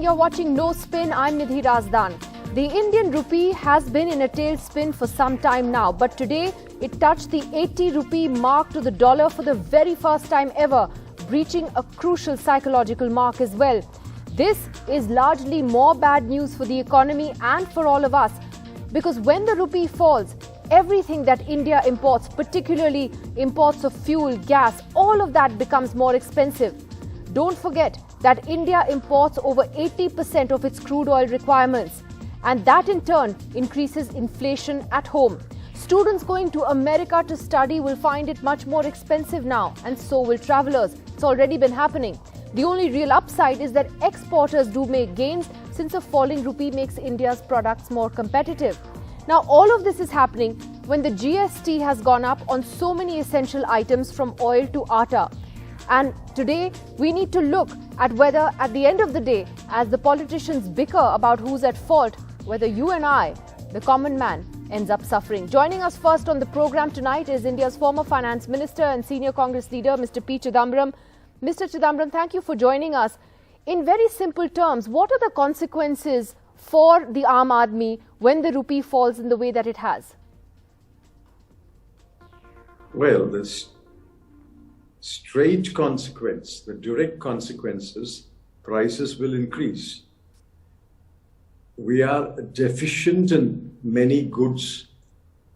evening. You're watching No Spin. I'm Nidhi Razdan. The Indian rupee has been in a tailspin for some time now, but today it touched the 80 rupee mark to the dollar for the very first time ever, breaching a crucial psychological mark as well. This is largely more bad news for the economy and for all of us, because when the rupee falls, everything that India imports, particularly imports of fuel, gas, all of that becomes more expensive. Don't forget that India imports over 80% of its crude oil requirements, and that in turn increases inflation at home. Students going to America to study will find it much more expensive now, and so will travelers. It's already been happening. The only real upside is that exporters do make gains, since a falling rupee makes India's products more competitive. Now, all of this is happening when the GST has gone up on so many essential items from oil to atta. And today, we need to look at whether, at the end of the day, as the politicians bicker about who's at fault, whether you and I, the common man, ends up suffering. Joining us first on the program tonight is India's former finance minister and senior Congress leader, Mr. P. Chidambaram. Mr. Chidambaram, thank you for joining us. In very simple terms, what are the consequences for the Aam Aadmi when the rupee falls in the way that it has? Well, this straight consequence, the direct consequences, prices will increase. We are deficient in many goods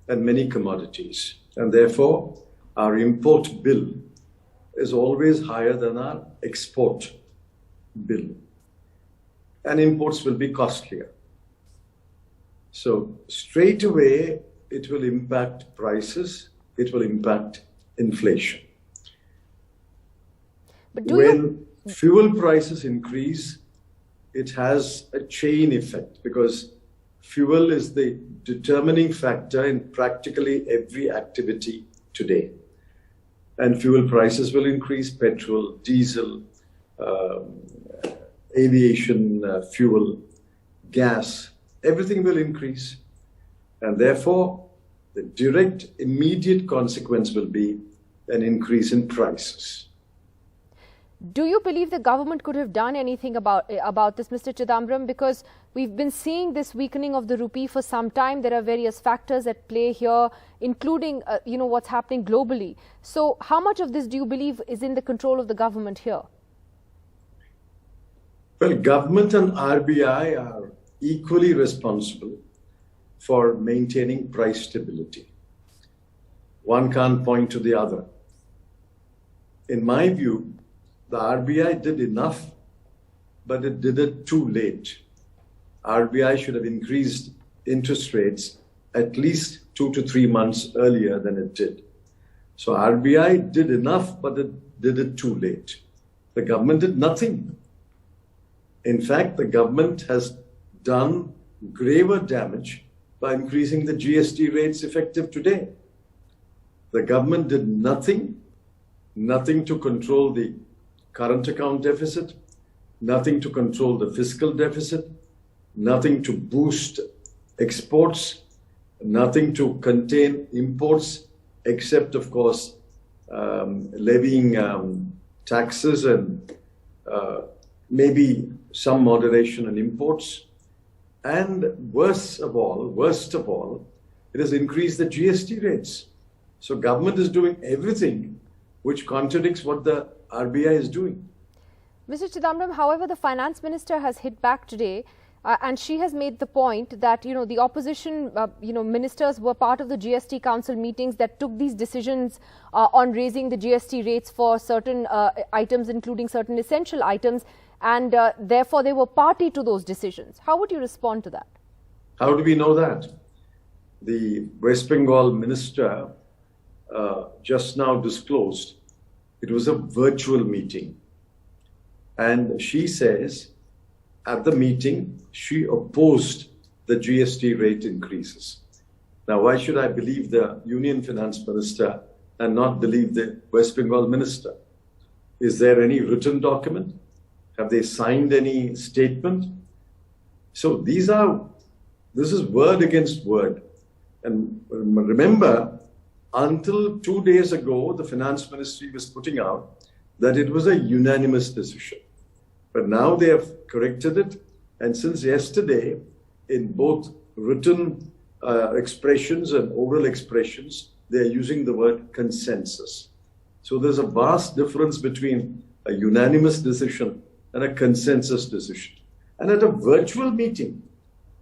and many commodities, and therefore our import bill is always higher than our export bill, and imports will be costlier. So straight away it will impact prices, it will impact inflation. But when fuel prices increase, it has a chain effect, because fuel is the determining factor in practically every activity today. And fuel prices will increase: petrol, diesel, aviation fuel, gas, everything will increase. And therefore, the direct, immediate consequence will be an increase in prices. Do you believe the government could have done anything about this, Mr. Chidambaram? Because we've been seeing this weakening of the rupee for some time. There are various factors at play here, including, what's happening globally. So how much of this do you believe is in the control of the government here? Well, government and RBI are equally responsible for maintaining price stability. One can't point to the other. In my view, the RBI did enough, but it did it too late. RBI should have increased interest rates at least 2 to 3 months earlier than it did. So RBI did enough, but it did it too late. The government did nothing. In fact, the government has done graver damage by increasing the GST rates effective today. The government did nothing to control the current account deficit, nothing to control the fiscal deficit, nothing to boost exports, nothing to contain imports, except, of course, levying taxes and maybe some moderation in imports. And worst of all, it has increased the GST rates. So government is doing everything which contradicts what the RBI is doing. Mr. Chidambaram, however, the finance minister has hit back today, and she has made the point that, the opposition, ministers were part of the GST Council meetings that took these decisions on raising the GST rates for certain items, including certain essential items, and therefore they were party to those decisions. How would you respond to that? How do we know that? The West Bengal minister just now disclosed it was a virtual meeting. And she says at the meeting, she opposed the GST rate increases. Now, why should I believe the Union Finance Minister and not believe the West Bengal minister? Is there any written document? Have they signed any statement? So this is word against word. And remember, until 2 days ago, the finance ministry was putting out that it was a unanimous decision. But now they have corrected it. And since yesterday, in both written expressions and oral expressions, they are using the word consensus. So there's a vast difference between a unanimous decision and a consensus decision. And at a virtual meeting,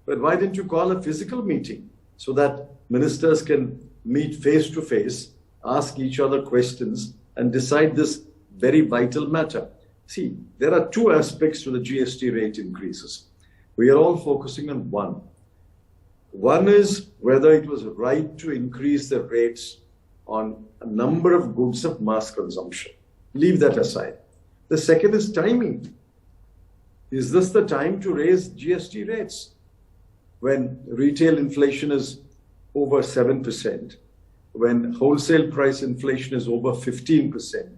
but why didn't you call a physical meeting so that ministers can meet face to face, ask each other questions, and decide this very vital matter? See, there are two aspects to the GST rate increases. We are all focusing on one. One is whether it was right to increase the rates on a number of goods of mass consumption. Leave that aside. The second is timing. Is this the time to raise GST rates when retail inflation is over 7%, when wholesale price inflation is over 15%,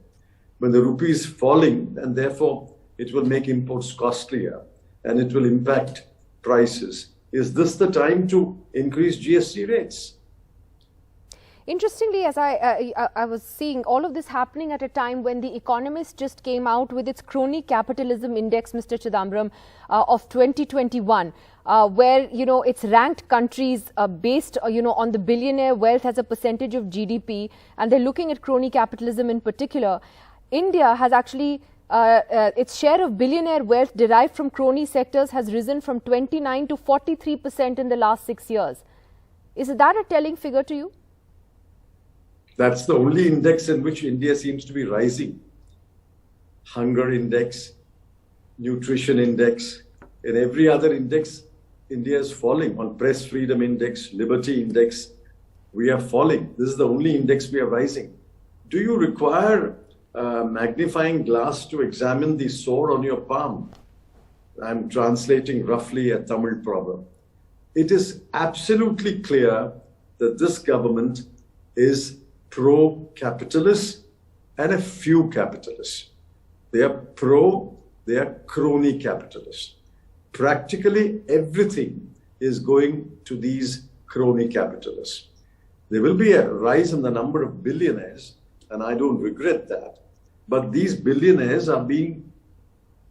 when the rupee is falling and therefore it will make imports costlier and it will impact prices? Is this the time to increase GST rates? Interestingly, as I was seeing all of this happening at a time when The Economist just came out with its Crony capitalism index, Mr. Chidambaram, of 2021, where, it's ranked countries based, on the billionaire wealth as a percentage of GDP, and they're looking at crony capitalism in particular. India has actually, its share of billionaire wealth derived from crony sectors has risen from 29 to 43% in the last 6 years. Is that a telling figure to you? That's the only index in which India seems to be rising. Hunger index, nutrition index, in every other index, India is falling. On press freedom index, liberty index, we are falling. This is the only index we are rising. Do you require a magnifying glass to examine the sore on your palm? I'm translating roughly a Tamil proverb. It is absolutely clear that this government is pro-capitalist and a few capitalists. They are they are crony capitalists. Practically everything is going to these crony capitalists. There will be a rise in the number of billionaires, and I don't regret that. But these billionaires are being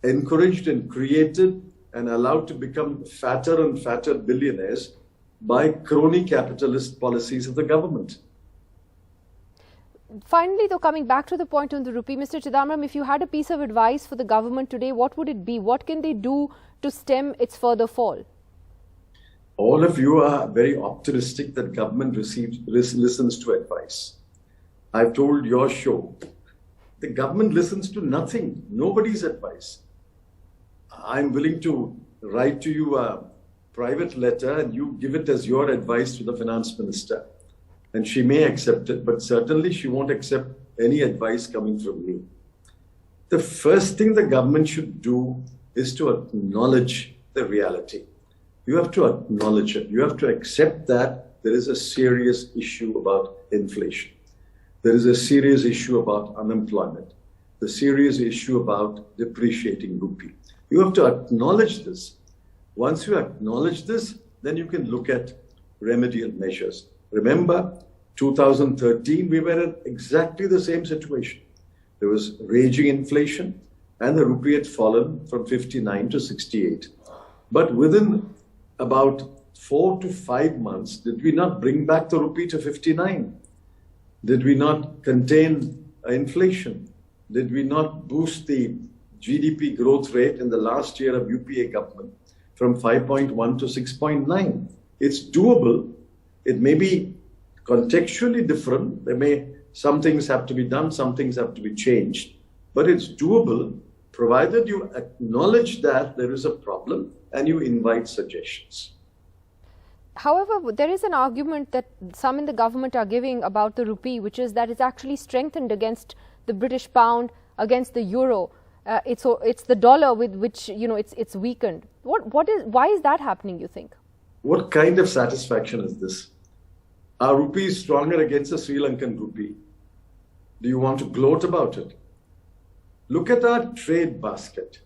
encouraged and created and allowed to become fatter and fatter billionaires by crony capitalist policies of the government. Finally, though, coming back to the point on the rupee, Mr. Chidambaram, if you had a piece of advice for the government today, what would it be? What can they do to stem its further fall? All of you are very optimistic that government listens to advice. I've told your show, the government listens to nothing, nobody's advice. I'm willing to write to you a private letter and you give it as your advice to the finance minister. And she may accept it, but certainly she won't accept any advice coming from me. The first thing the government should do is to acknowledge the reality. You have to acknowledge it. You have to accept that there is a serious issue about inflation. There is a serious issue about unemployment. The serious issue about depreciating rupee. You have to acknowledge this. Once you acknowledge this, then you can look at remedial measures. Remember, 2013, we were in exactly the same situation. There was raging inflation and the rupee had fallen from 59 to 68. But within about 4 to 5 months, did we not bring back the rupee to 59? Did we not contain inflation? Did we not boost the GDP growth rate in the last year of UPA government from 5.1 to 6.9? It's doable. It may be contextually different. Some things have to be done, some things have to be changed. But it's doable, provided you acknowledge that there is a problem and you invite suggestions. However, there is an argument that some in the government are giving about the rupee, which is that it's actually strengthened against the British pound, against the euro. It's the dollar with which it's weakened. Why is that happening, you think? What kind of satisfaction is this? Our rupee is stronger against the Sri Lankan rupee. Do you want to gloat about it? Look at our trade basket.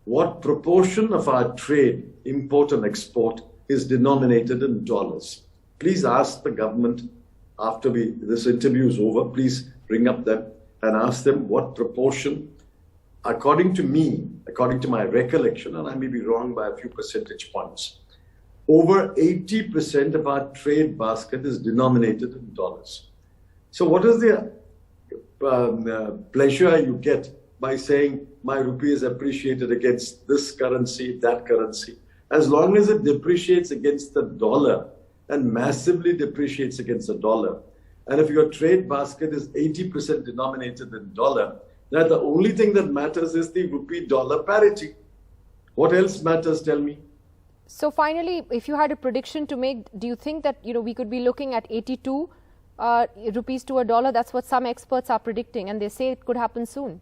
What proportion of our trade, import and export, is denominated in dollars? Please ask the government after this interview is over. Please ring up them and ask them what proportion according to me, according to my recollection, and I may be wrong by a few percentage points, over 80% of our trade basket is denominated in dollars. So what is the pleasure you get by saying my rupee is appreciated against this currency, that currency? As long as it depreciates against the dollar and massively depreciates against the dollar, and if your trade basket is 80% denominated in dollar, then the only thing that matters is the rupee-dollar parity. What else matters, tell me? So finally, if you had a prediction to make, do you think that we could be looking at 82 rupees to a dollar? That's what some experts are predicting, and they say it could happen soon.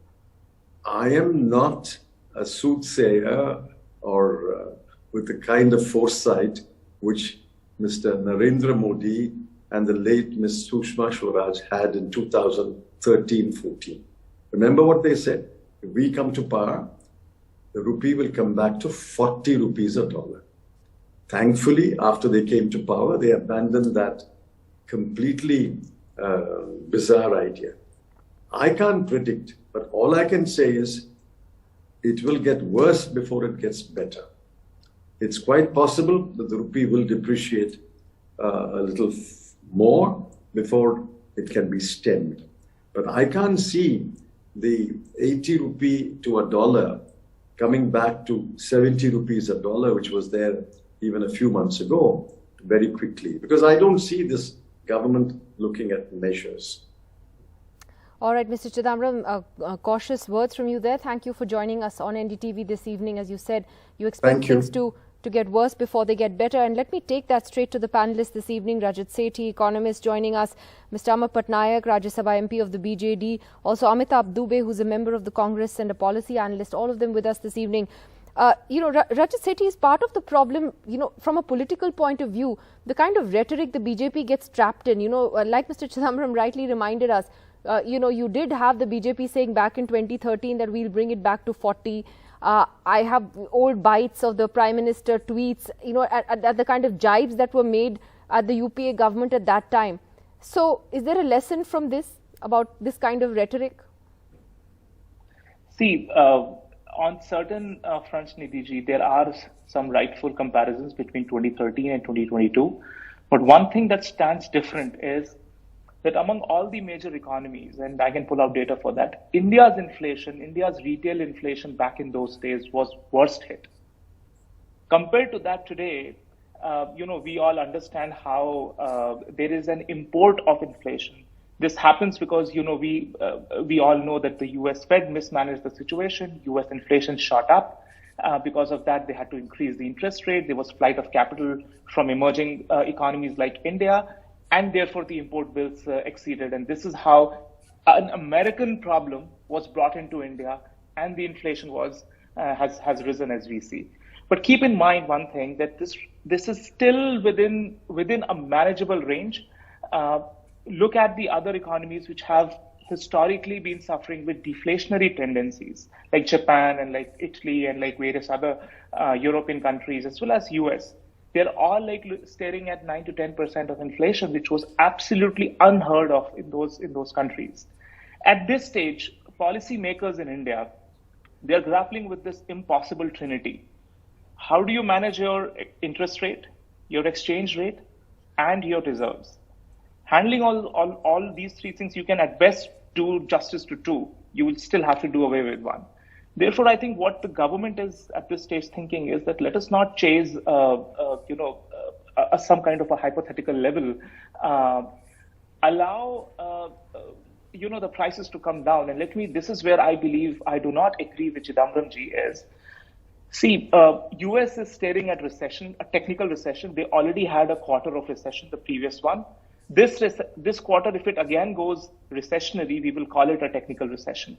I am not a soothsayer or with the kind of foresight which Mr. Narendra Modi and the late Ms. Sushma Swaraj had in 2013-14. Remember what they said? If we come to power, the rupee will come back to 40 rupees a dollar. Thankfully, after they came to power, they abandoned that completely bizarre idea. I can't predict, but all I can say is it will get worse before it gets better. It's quite possible that the rupee will depreciate a little more before it can be stemmed. But I can't see the 80 rupee to a dollar coming back to 70 rupees a dollar, which was there even a few months ago, very quickly, because I don't see this government looking at measures. All right, Mr. Chidambaram, cautious words from you there. Thank you for joining us on NDTV this evening. As you said, you expect things to get worse before they get better. And let me take that straight to the panelists this evening. Rajat Sethi, economist, joining us. Mr. Amar Patnaik, Rajya Sabha MP of the BJD. Also Amitabh Dubey, who's a member of the Congress and a policy analyst. All of them with us this evening. Rajat Sethi is part of the problem, from a political point of view, the kind of rhetoric the BJP gets trapped in, like Mr. Chidambaram rightly reminded us, you did have the BJP saying back in 2013 that we'll bring it back to 40. I have old bites of the Prime Minister tweets, at the kind of jibes that were made at the UPA government at that time. So is there a lesson from this about this kind of rhetoric? See, on certain fronts, Nidhi, there are some rightful comparisons between 2013 and 2022. But one thing that stands different is that among all the major economies, and I can pull out data for that, India's retail inflation back in those days was worst hit. Compared to that today, we all understand how there is an import of inflation. This happens because, we all know that the US Fed mismanaged the situation. US inflation shot up. Because of that, they had to increase the interest rate. There was flight of capital from emerging economies like India, and therefore the import bills exceeded. And this is how an American problem was brought into India, and the inflation has risen as we see. But keep in mind one thing, that this is still within a manageable range. Look at the other economies which have historically been suffering with deflationary tendencies, like Japan and like Italy and like various other European countries, as well as US. They're all staring at 9 to 10% of inflation, which was absolutely unheard of in those countries. At this stage, policymakers in India, they're grappling with this impossible trinity. How do you manage your interest rate, your exchange rate, and your reserves? Handling all these three things, you can at best do justice to two. You will still have to do away with one. Therefore, I think what the government is at this stage thinking is that let us not chase, some kind of a hypothetical level. Allow, the prices to come down. And this is where I believe I do not agree with Chidambaram ji is. See, US is staring at recession, a technical recession. They already had a quarter of recession, the previous one. This quarter, if it again goes recessionary, we will call it a technical recession.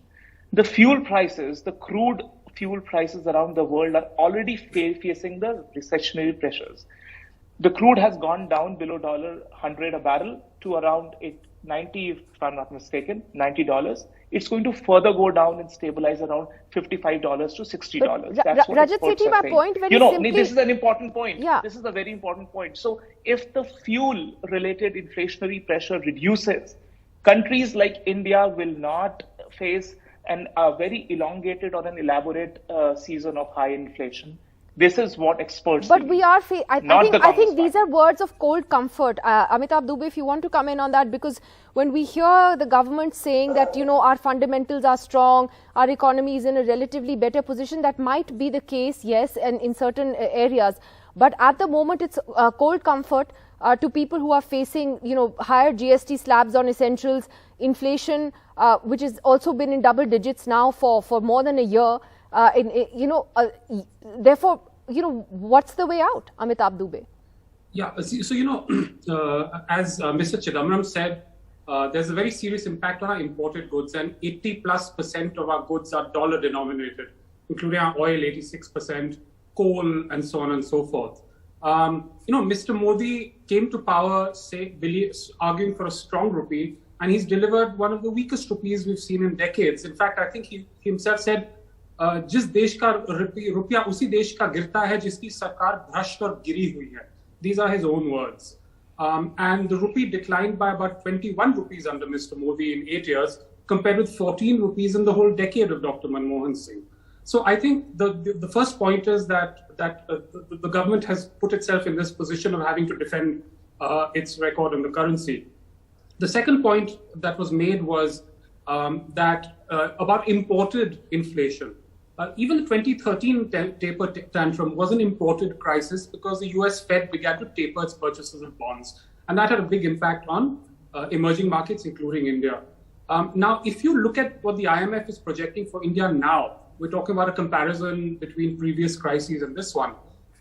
The fuel prices, the crude fuel prices around the world are already facing the recessionary pressures. The crude has gone down below $100 a barrel to around $90, if I'm not mistaken, $90. It's going to further go down and stabilize around $55 to $60. That's what Rajat Sethi, my point very simply, this is an important point. Yeah. This is a very important point. So if the fuel-related inflationary pressure reduces, countries like India will not face a very elongated or an elaborate season of high inflation. This is what experts But say. we are, I think these are words of cold comfort. Amitabh Dubey, if you want to come in on that, because when we hear the government saying that, our fundamentals are strong, our economy is in a relatively better position, that might be the case, yes, and in certain areas. But at the moment, it's cold comfort to people who are facing, higher GST slabs on essentials, inflation, which has also been in double digits now for more than a year. Therefore, what's the way out, Amitabh Dubey? Yeah, so, as Mr. Chidambaram said, there's a very serious impact on our imported goods, and 80+% of our goods are dollar denominated, including our oil, 86%, coal, and so on and so forth. Mr. Modi came to power, arguing for a strong rupee, and he's delivered one of the weakest rupees we've seen in decades. In fact, I think he himself said, जिस देश का रुपया उसी देश का गिरता है जिसकी सरकार भ्रष्ट और गिरी हुई है. These are his own words. And the rupee declined by about 21 rupees under Mr. Modi in 8 years, compared with 14 rupees in the whole decade of Dr. Manmohan Singh. So I think the first point is that the government has put itself in this position of having to defend its record on the currency. The second point that was made was about imported inflation. Even the 2013 taper tantrum was an imported crisis because the US Fed began to taper its purchases of bonds. And that had a big impact on emerging markets, including India. Now, if you look at what the IMF is projecting for India now, we're talking about a comparison between previous crises and this one.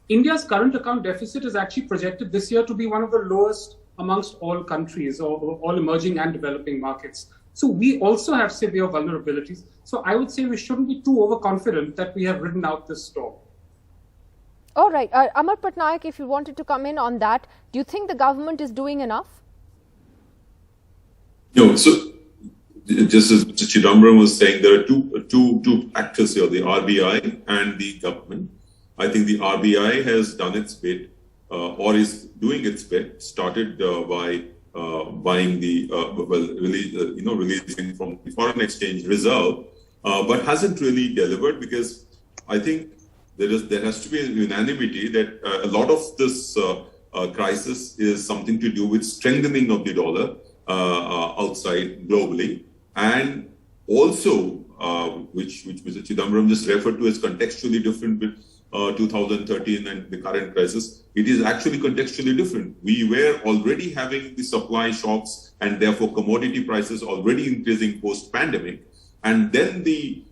India's current account deficit is actually projected this year to be one of the lowest amongst all countries, or all emerging and developing markets. So we also have severe vulnerabilities. So I would say we shouldn't be too overconfident that we have ridden out this storm. All right. Amar Patnaik, if you wanted to come in on that, do you think the government is doing enough? No, so just as Mr. Chidambaram was saying, there are two actors here, the RBI and the government. I think the RBI has done its bit, or is doing its bit, started by buying the releasing from the foreign exchange reserve, but hasn't really delivered, because I think there has to be a unanimity that a lot of this crisis is something to do with strengthening of the dollar outside globally, and also which Mr. Chidambaram just referred to as contextually different with 2013 and the current crisis. It is actually contextually different. We were already having the supply shocks and therefore commodity prices already increasing post-pandemic, and then the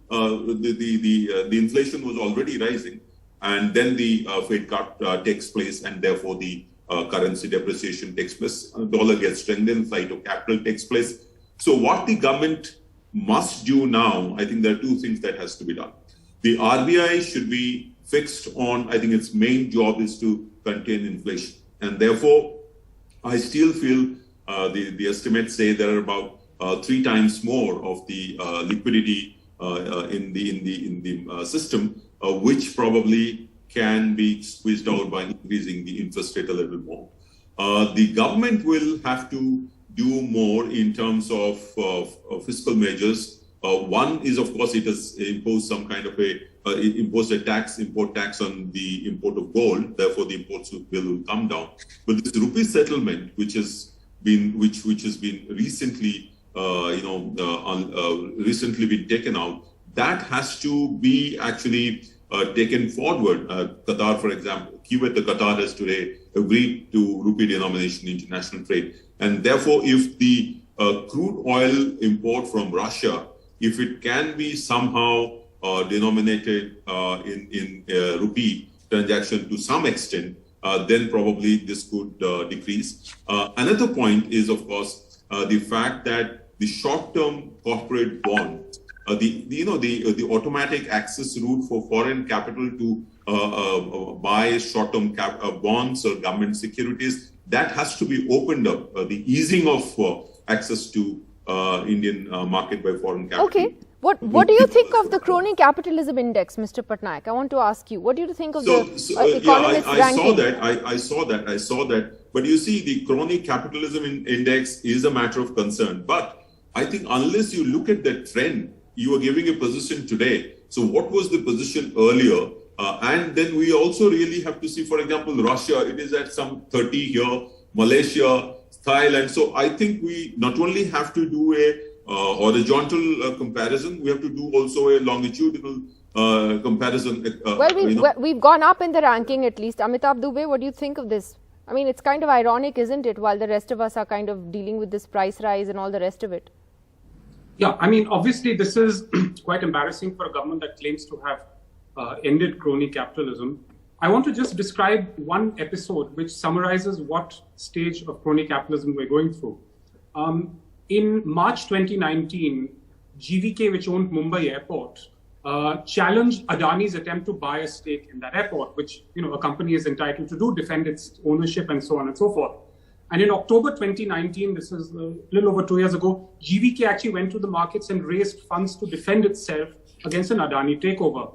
inflation was already rising, and then the Fed cut takes place, and therefore the currency depreciation takes place, dollar gets strengthened, flight of capital takes place. So what the government must do now, I think there are two things that has to be done. The RBI should be fixed on, I think its main job is to contain inflation. And therefore, I still feel the estimates say there are about 3 times more of the liquidity in the system, which probably can be squeezed out by increasing the interest rate a little more. The government will have to do more in terms of fiscal measures. One is, of course, it has imposed some kind of imposed a import tax on the import of gold. Therefore, the imports will come down. But this rupee settlement, which has been recently, recently been taken out, that has to be actually taken forward. Qatar, for example, Qatar has today agreed to rupee denomination in international trade, and therefore, if the crude oil import from Russia, if it can be somehow denominated in rupee transaction to some extent, then probably this could decrease. Another point is, of course, the fact that the short-term corporate bonds, the automatic access route for foreign capital to buy short-term bonds or government securities, that has to be opened up. The easing of access to Indian market by foreign capital. Okay. What do you think of the Crony capitalism index, Mr. Patnaik? I want to ask you, what do you think of the economist ranking? I saw that. But you see, the Crony capitalism index is a matter of concern. But I think unless you look at the trend you are giving a position today. So what was the position earlier? And then we also really have to see, for example, Russia, it is at some 30 here, Malaysia, Thailand. So I think we not only have to do a horizontal comparison, we have to do also a longitudinal comparison. We've gone up in the ranking at least. Amitabh Dubey, what do you think of this? I mean, it's kind of ironic, isn't it, while the rest of us are kind of dealing with this price rise and all the rest of it? Yeah, I mean, obviously this is quite embarrassing for a government that claims to have ended crony capitalism. I want to just describe one episode which summarizes what stage of crony capitalism we're going through. In March 2019, GVK, which owned Mumbai Airport, challenged Adani's attempt to buy a stake in that airport, which a company is entitled to do, defend its ownership and so on and so forth. And in October 2019, this is a little over 2 years ago, GVK actually went to the markets and raised funds to defend itself against an Adani takeover.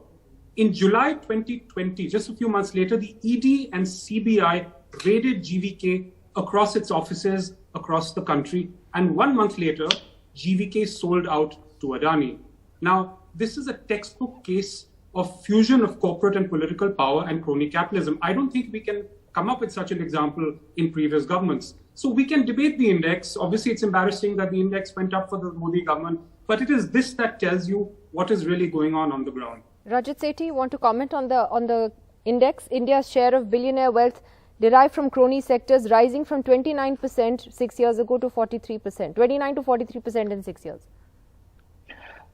In July 2020, just a few months later, the ED and CBI raided GVK across its offices across the country. And 1 month later, GVK sold out to Adani. Now, this is a textbook case of fusion of corporate and political power and crony capitalism. I don't think we can come up with such an example in previous governments. So we can debate the index. Obviously, it's embarrassing that the index went up for the Modi government, but it is this that tells you what is really going on the ground. Rajat Sethi, you want to comment on the index? India's share of billionaire wealth derived from crony sectors rising from 29% 6 years ago to 43%, 29 to 43% in 6 years.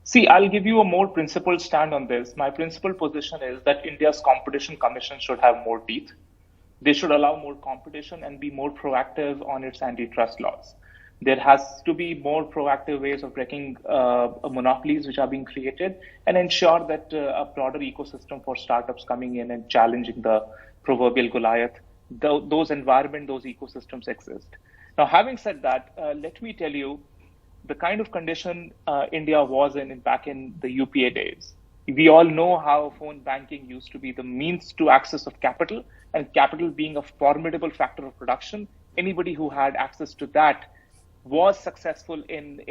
See, I'll give you a more principled stand on this. My principled position is that India's Competition Commission should have more teeth. They should allow more competition and be more proactive on its antitrust laws. There has to be more proactive ways of breaking monopolies which are being created and ensure that a broader ecosystem for startups coming in and challenging the proverbial Goliath, those ecosystems exist. Now, having said that, let me tell you the kind of condition India was in back in the UPA days. We all know how phone banking used to be the means to access of capital, and capital being a formidable factor of production. Anybody who had access to that was successful in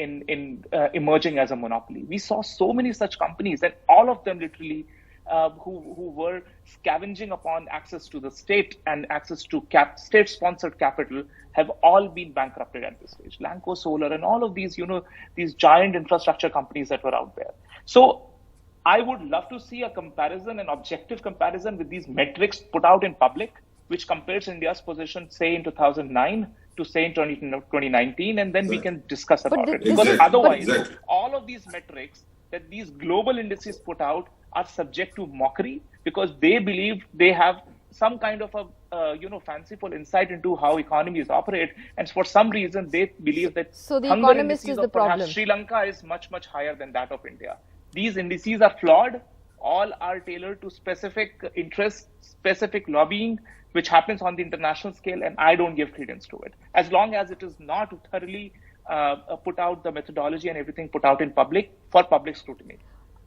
emerging as a monopoly. We saw so many such companies, and all of them literally who were scavenging upon access to the state and access to state-sponsored capital have all been bankrupted at this stage. Lanco Solar and all of these, these giant infrastructure companies that were out there. So I would love to see a comparison, an objective comparison with these metrics put out in public, which compares India's position, say, in 2009 to, say, in 2019, and then we can discuss about it. Because otherwise, all of these metrics that these global indices put out are subject to mockery because they believe they have some kind of a fanciful insight into how economies operate, and for some reason they believe that so the economist is the problem. Sri Lanka is much higher than that of India. These indices are flawed. All are tailored to specific interests, specific lobbying, which happens on the international scale, and I don't give credence to it. As long as it is not thoroughly put out, the methodology and everything put out in public for public scrutiny.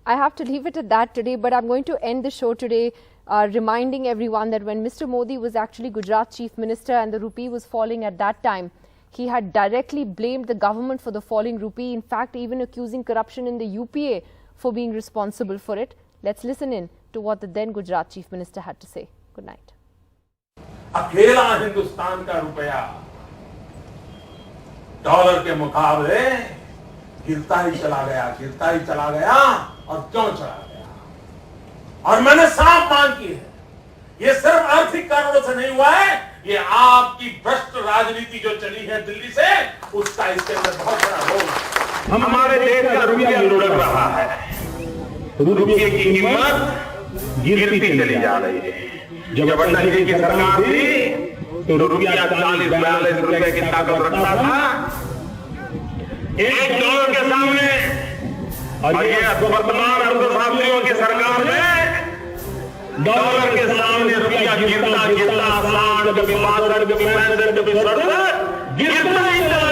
I have to leave it at that today, but I'm going to end the show today reminding everyone that when Mr. Modi was actually Gujarat Chief Minister and the rupee was falling at that time, he had directly blamed the government for the falling rupee, in fact, even accusing corruption in the UPA for being responsible for it. Let's listen in to what the then Gujarat Chief Minister had to say. Good night. अकेला हिंदुस्तान का रुपया dollar के मुकाबले गिरता ही चला गया और क्यों चला गया? और मैंने साफ मांग की है, ये सिर्फ आर्थिक कारणों से नहीं हुआ है, ये आपकी भ्रष्ट राजनीति जो चली है दिल्ली से, उसका इसके अंदर बहुत बड़ा रोल है। हमारे देश का रुपया लुढ़क रहा है, रुपये की कीमत गिरती चली जा रही है। जब अटल जी की सरकार थी तो रुपया 40-42 रुपए की ताकत रखता था $1 के सामने, और ये वर्तमान अर्थशास्त्रियों की सरकार में डॉलर के सामने रुपया गिरता 60, कभी 62, कभी 65, कभी 67 गिरता ही चला